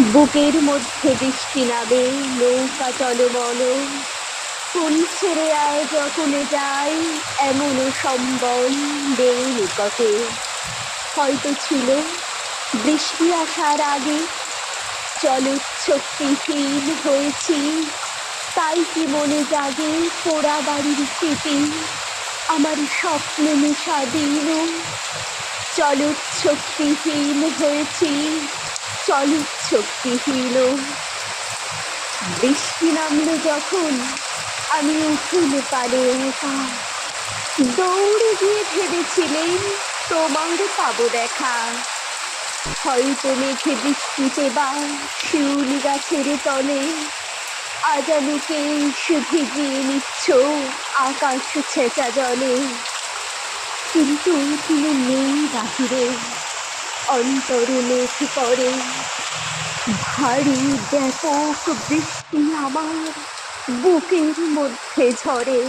বুকের মধ্যে বৃষ্টি নামে, নৌকা টলমল, ফুল ছেড়ে আর যখনে যাই, এমনও সম্বল নেই নিকটে। হয়তো ছিল বৃষ্টি আসার আগে, জলোচ্ছ্বক্তিহীন হয়েছি, তাই কি মনে জাগে পোড়া বাড়ির স্মৃতি, আমার স্বপ্নে নেশা দিল। জলোচ্ছ্বক্তিহীন হয়েছি, জলোচ্ছ্বক্তিহীন। বৃষ্টি নামলো যখন, আমি উঠুন পারে একা, দৌড়ে গিয়ে ভেবেছিলেন তোমার পাবো দেখা। হয়তো মেঘে বৃষ্টিতে বা শিউলি গাছের তলে, আজ আমাকে এসে ভিজিয়ে নিচ্ছ আকাশ ছেঁচা জলে। কিন্তু তুমি নেই বাহিরে, অন্তরে মেঘ পড়ে, ভারী ব্যাপক বৃষ্টি আমার বুকের মধ্যে ঝরে।